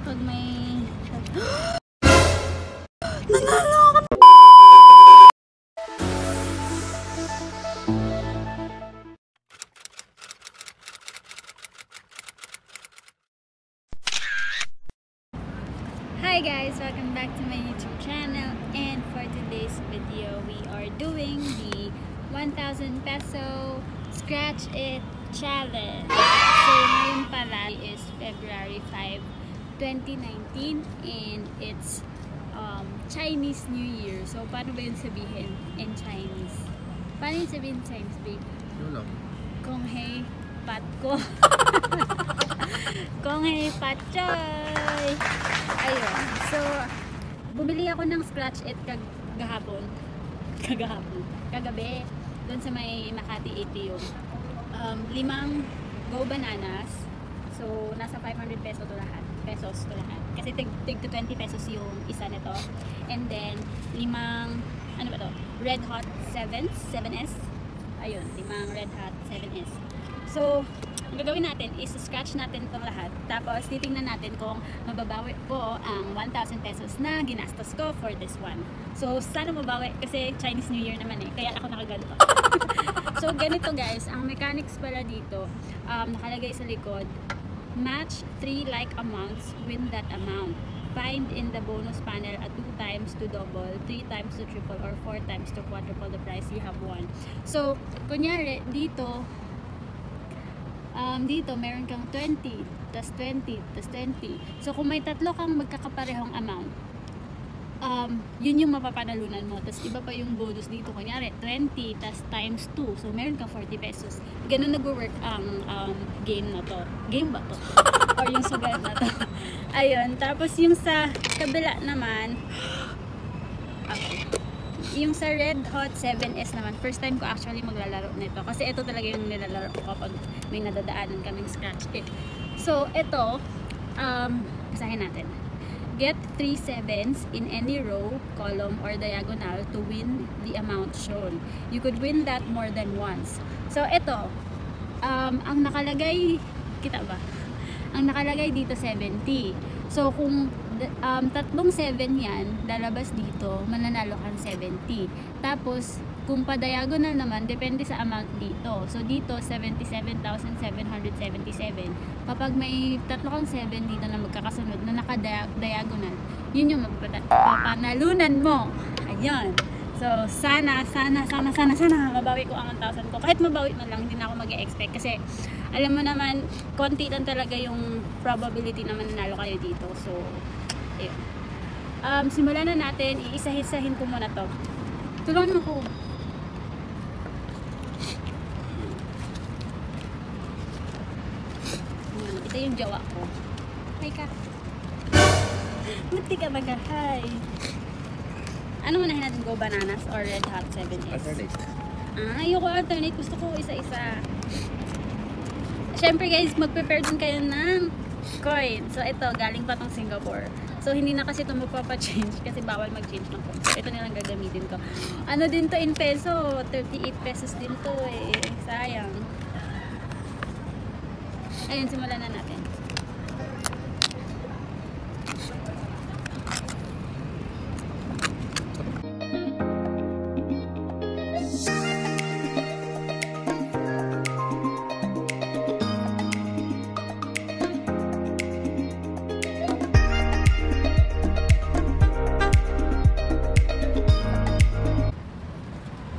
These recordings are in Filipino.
kapag may... Nanalo ako! Hi guys! Welcome back to my YouTube channel, and for today's video we are doing the 1,000 peso Scratch It Challenge. So ngayon pala is February 5, 2019 and it's Chinese New Year. So paano ba yun sabihin in Chinese? Paano yun sabihin in Chinese, babe? Ano? Kong hei pat ko. Kong hei pat choy. Ayun. So bumili ako ng Scratch It kagabi doon sa may Makati ATO. 5 Go Bananas. So nasa 500 pesos to lahat. Kasi tig to 20 pesos yung isa nito. And then 5 ano ba to? Red Hot 7S. Ayun, 5 Red Hot 7S. So ang gagawin natin is scratch natin itong lahat. Tapos titingnan natin kung mababawi ko ang 1,000 pesos na ginastos ko for this one. So sana mabawi kasi Chinese New Year naman eh. Kaya ako nakaganto. So ganito guys, ang mechanics pala dito, nakalagay sa likod, match 3 like amounts, win that amount. Find in the bonus panel at 2 times to double, 3 times to triple, or 4 times to quadruple the price you have won. So kunyari dito meron kang 20, tas 20, tas 20. So kung may tatlo kang magkakaparehong amount, yun yung mapapanalunan mo. Tas iba pa yung bonus dito, kunyari 20 tas times 2, so meron kang 40 pesos. Ganun nag-work ang game na to. Game ba to? Or yung sugal na to. Ayun, tapos yung sa kabila naman, okay, yung sa Red Hot 7S naman, first time ko actually maglalaro nito. Kasi ito talaga yung nilalaro ko kapag may nadadaanan kaming Scratch It. So, ito, basahin natin. Get 3 sevens in any row, column, or diagonal to win the amount shown. You could win that more than once. So, ito, ang nakalagay, kita ba? Ang nakalagay dito 70. So, kung tatlong 7 yan, lalabas dito, mananalo kang 70. Tapos, kung pa-diagonal naman, depende sa amount dito. So, dito, 77,777. Kapag may tatlo kang 7 dito na magkakasunod, na naka-diagonal, yun yung mapapanalunan mo. Ayan. So, sana mabawi ko ang 1,000 ko. Kahit mabawi na lang, hindi na ako mag-e-expect. Kasi, alam mo naman, konti lang talaga yung probability na mananalo kayo dito. So, ayun. Simulan na natin. Iisa-isahin ko muna to. Tulungan mo ko. Ito yung jawa ko. Hi ka. Buti ka baga. Hi. Ano manahin natin? Go Bananas or Red Hot 7S? Alternate. Ayoko alternate. Gusto ko isa-isa. Siyempre guys, mag-prepare din kayo ng coin. So ito, galing pa tong Singapore. So hindi na kasi ito magpapa-change kasi bawal mag-change ng coin. So ito nilang gagamitin ko. Ano din to in peso? 38 pesos din to eh. Sayang. Ayun, simulan na natin.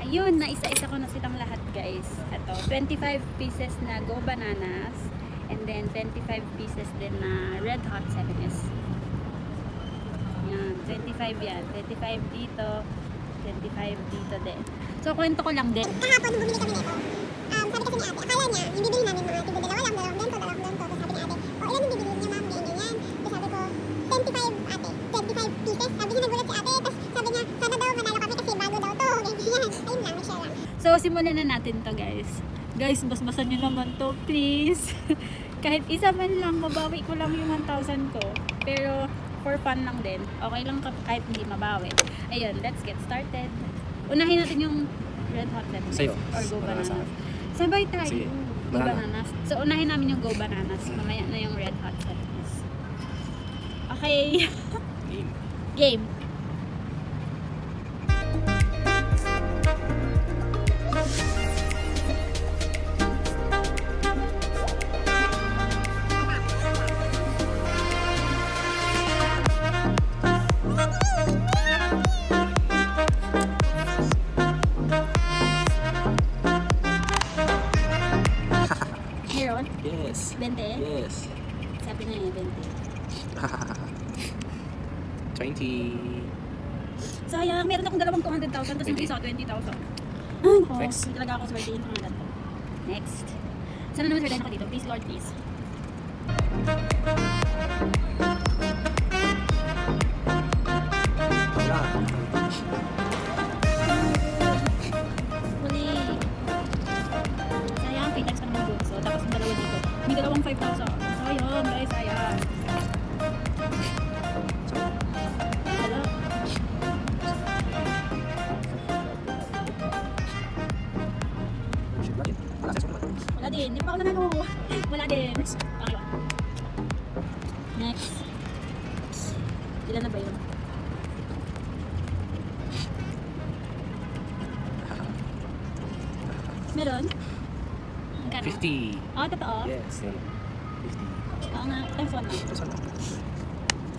Ayun, naisa-isa ko na silang lahat guys. Ito, 25 pieces na Go Bananas and then 25 pieces din na Red Hot 7S. Yan, 25 yan. 25 dito, 25 dito din. So, kwento ko lang din. Kahapon, bumili kami nito. Sabi kasi ni ate, akala niya, yung bibili namin mga tigo dalawang ganito. Tapos sabi ni ate, o ilan yung bibili niya ma'am, ganyan. Tapos sabi ko, 25 ate, 25 pieces. Sabi niya, nagulat si ate. Tapos sabi niya, sana daw manalo kami kasi bago daw to. Ganyan. Ayun lang, share lang. So, simulan na natin to guys. Guys, basbasan nyo naman to, please. Kahit isa man lang, mabawi ko lang yung 1,000 ko. Pero, for fun lang din. Okay lang kahit hindi mabawi. Ayun, let's get started. Unahin natin yung Red Hot 7S Sa'yo. or Go Para Bananas. sa akin. Sabay tayo. Sige. Go Bananas. So, unahin namin yung Go Bananas. Mamaya na yung Red Hot 7S. Okay. Game. Game. Meron? Yes. 20? Yes. Sabi na eh, 20. 20. Sayang, meron akong dalawang 200,000 tapos yung isa 20,000. Ay, nako. Next. Hindi talaga ako swertihin sa mga ganito. Next. Sana naman swertihin ako dito. Please, Lord, please. Wala. Huli. Sayang, 3 times pa naman doon. So, tapos yung dalawa dito. May dalawang 5,000. Sayang, guys, sayang. Wala. Wala din. Hindi pa ako nanalo. Wala din. Okay. Next. Ilan na ba yun? Meron? Magkano? 50. Oh, totoo? Yes. 50. Oo nga. Times 1 na.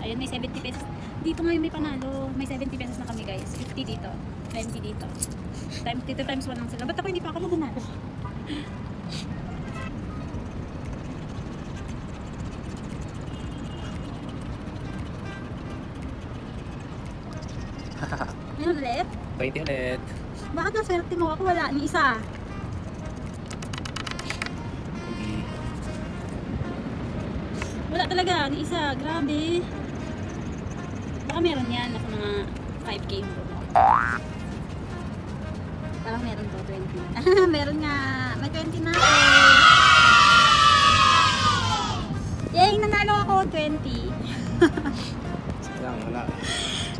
Ayun, may 70 pesos. Dito ngayon may panalo. May 70 pesos na kami, guys. 50 dito. 20 dito. Dito times 1 lang sila. Ba't ako hindi pa ako nanalo? Meron ulit? 20 ulit. Bakit na swerte mo? Ako wala. Ni isa. Hindi. Wala talaga. Ni isa. Grabe. Baka meron yan. Nasa mga 5K mo. Parang meron to. 20. Meron nga. May 20 na ako. Yay! Nanalo ako. 20. Sayang, wala.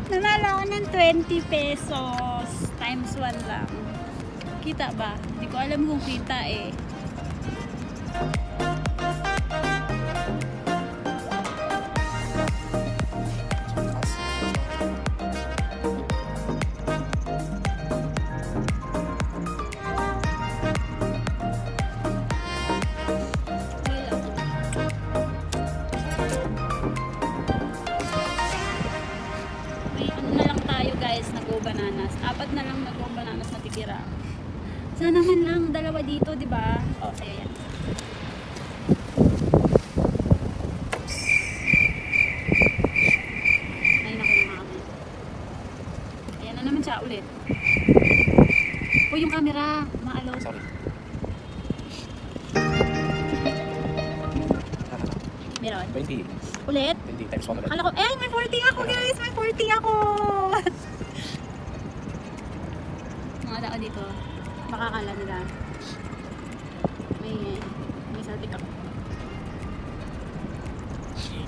Nanalo ako ng 20 pesos. Times 1 lang. Kita ba? Hindi ko alam kung kita eh. Nag-go bananas. 4 na lang nag-go bananas na titira. Sana man lang dalawa dito, di ba? Oh, ayan. Ay, naku na mga. Ayan na naman siya ulit. O, yung camera. Maalo. Sorry. Meron. 20. Ulit. 20 times 1 ulit. Akala ko, eh, may 40 ako, guys. May 40 ako. Mga tao dito, baka akala nila may saltik ako.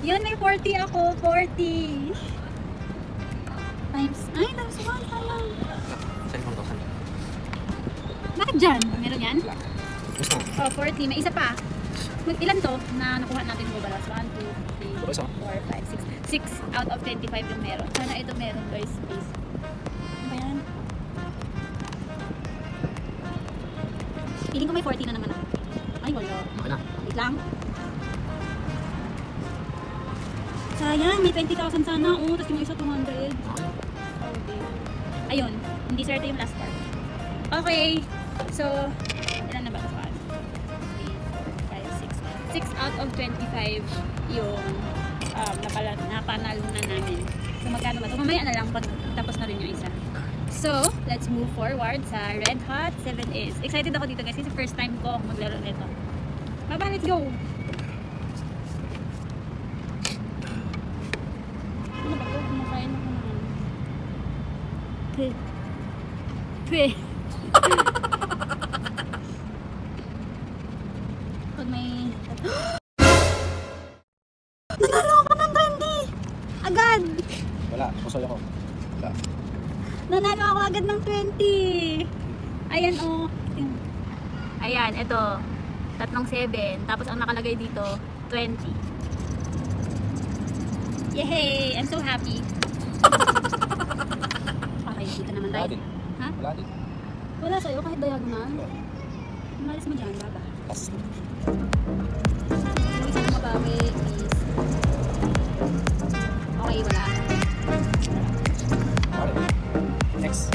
Yun, may 40 ako. 40 times, ay, times 1 sayang. Saan yung 1,000? Bakit dyan? Meron yan? Wala. Gusto mo? Oh, 40. May isa pa. Ilan to na nakuha natin mo balas? 1, 2, 3, Isa. 4, 5, 6. 6 out of 25 yung meron. Sana ito meron, guys. Please. Ano ba yan? Feeling ko may 40 na naman ako. Ay, wala. Okay na. Wait lang. Sayang, may 20,000 sana. Oo, tapos yung isa 200. Okay. Okay. Ayun, hindi swerte yung last part. Okay. So, ilan na ba? 6 out of 25 yung napanalo na namin. So magkano ba ito? Mamaya na lang pag tapos na rin yung isa. So, let's move forward sa Red Hot 7is. Excited ako dito guys kasi first time ko maglaro nito. Baba, let's go! Ano ba ito? Kumakain ako naman. Pwe. Pag may... Nanalo ako ng 20! Agad! Wala. Pusoy ako. Wala. Nanalo ako agad ng 20! Ayan o. Ayan, ito. Tatlong 7. Tapos ang nakalagay dito, 20. Yay! I'm so happy. Okay, dito naman Wala tayo. din. Ha? Wala din. Wala sa'yo kahit diagonal. Umalis mo dyan, baba. Tapos, Yung isa na mabawi is... Okay, wala. okay. Next.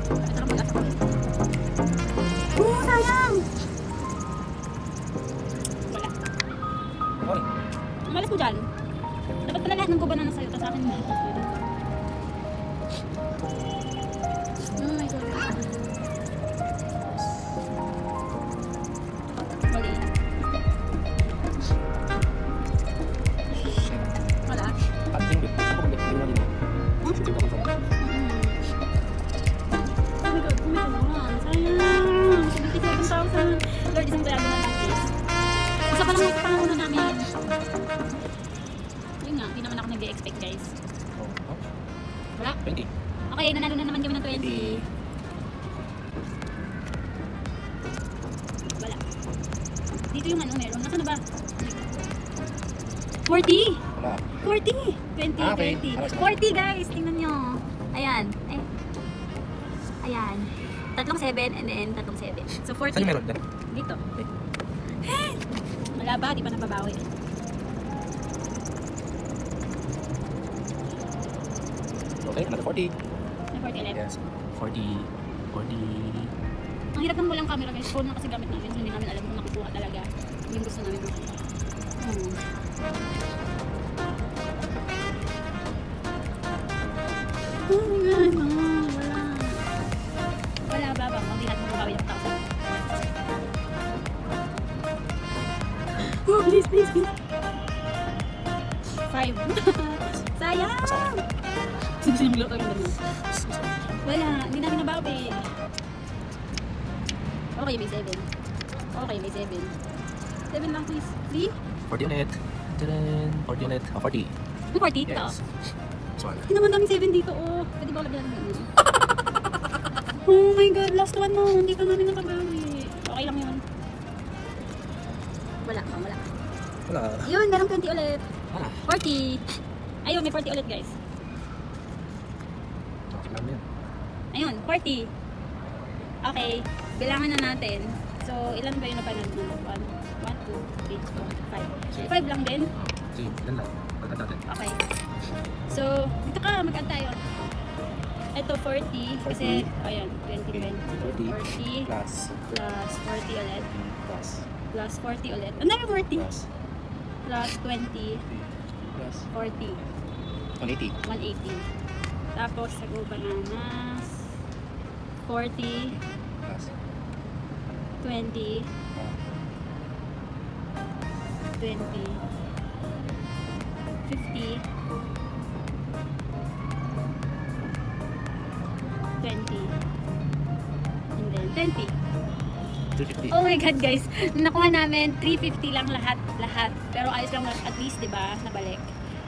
Ito na pag-asa ko. Sayang! Wala. Okay. Umalis mo dyan. Dapat pala lahat ng guba na nasa iyo. Tapos akin lahat. Oh my God. Mali. Wala. At tingin. Ako bit. Tingin din. Tingin ako sa. Oh my God. Oh my God. Sayang. 77,000. Lord, isang diagonal lang please. Isa pa lang yung pangalan namin. Yun nga, hindi naman ako nag-expect guys. Oh. Wala. 20. Okay, nanalo na naman kami ng 20. Wala. Dito yung ano meron. Nasaan na ba? 40! Wala. 40! 20, Ah, okay. 20. 40 guys! Tingnan nyo. Ayan. Eh. Ayan. Tatlong 7 and then tatlong 7. So 40. Saan yung meron? Dito. Wala ba? Di pa nababawi. Okay, another 40. Na 40 ulit. Yes. 40. 40. Ang hirap ng walang camera guys. Phone na kasi gamit namin. So hindi namin alam kung nakukuha talaga yung gusto namin makita. Oh my God. Wala. Wala ba ba? Hindi natin mababawi yung tao. Oh, please, please, please. 5. Sayang! Sinulo ko yung dami. Wala, hindi namin nabawi. Okay, may 7. Okay, may 7. 7 lang please. 3? 40 ulit. Tadaan. 40 ulit. Oh, 40. Yung 40? Ito. Yes. This one. Hindi naman daming 7 dito, oh. Pwede ba lagyan ng ganun? Oh my God, last one mo. Hindi pa namin nakabawi. Okay lang yun. Wala, wala. Wala. Yun, merong 20 ulit. Wala. 40. Ayun, may 40 ulit guys. Okay lang yan. Ayun, 40. Okay, bilangan na natin. So, ilan ba yung napanood mo? 1, 2, 3, 4, 5. 5 lang din? Sige, ilan lang. Pagkat natin. Okay. So, dito ka, mag-add tayo. Ito 40 kasi, ayan, 20, 40 Plus. plus 40 ulit. Plus. Plus 40 ulit. Ang dami 40. Plus. Plus 20, Plus. 40, 180. 180. Tapos, sago bananas, 40, Plus. 20, 20, 50, 20, and then 20. 250. Oh my God guys, nakuha namin 350 lang lahat. Pero ayos lang at least, 'di ba? Nabalik.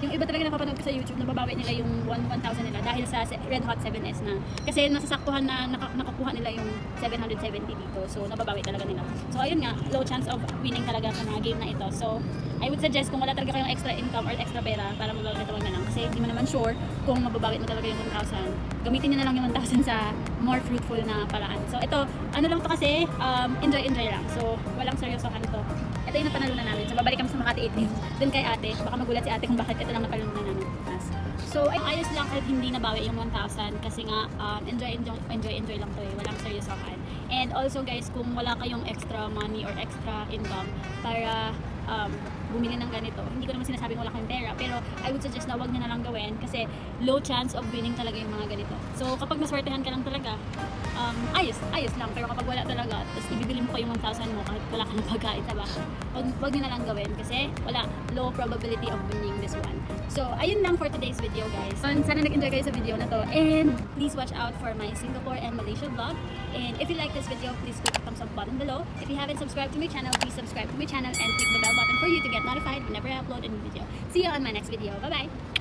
Yung iba talaga napapanood ko sa YouTube, nababawi nila yung 1,000 nila dahil sa Red Hot 7S na. Kasi nasasaktuhan na nakakuha nila yung 770 dito. So, nababawi talaga nila. So, ayun nga, low chance of winning talaga sa mga game na ito. So, I would suggest kung wala talaga kayong extra income or extra pera para mabawi na lang. Kasi hindi mo naman sure kung mababawi mo talaga yung 1,000. Gamitin nyo na lang yung 1,000 sa more fruitful na paraan. So, ito, ano lang to kasi, enjoy lang. So, walang seryosohan to. Ito yung napanalunan namin. So, babalik kami sa Makati 8 dun kay ate. Baka magulat si ate kung bakit ito lang napanalunan namin. So, ayos lang kahit hindi nabawi yung 1,000 kasi nga, enjoy lang to eh. Walang seryosohan. And also guys, kung wala kayong extra money or extra income para bumili ng ganito, hindi ko naman sinasabing wala kayong pera, pero I would suggest na wag nyo na lang gawin kasi low chance of winning talaga yung mga ganito. So, kapag naswertehan ka lang talaga, ayos lang. Pero kapag wala talaga, tapos ibibili mo pa yung 1,000 mo kahit wala ka ng pagkain sa bahay, wag nyo na lang gawin kasi wala, low probability of winning this one. So, ayun lang for today's video guys. Sana nag-enjoy kayo sa video na to, and please watch out for my Singapore and Malaysia vlog. And if you like this video, please click the thumbs up button below. If you haven't subscribed to my channel, please subscribe to my channel and click the bell button for you to get notified whenever I upload a new video. See you on my next video. Bye bye!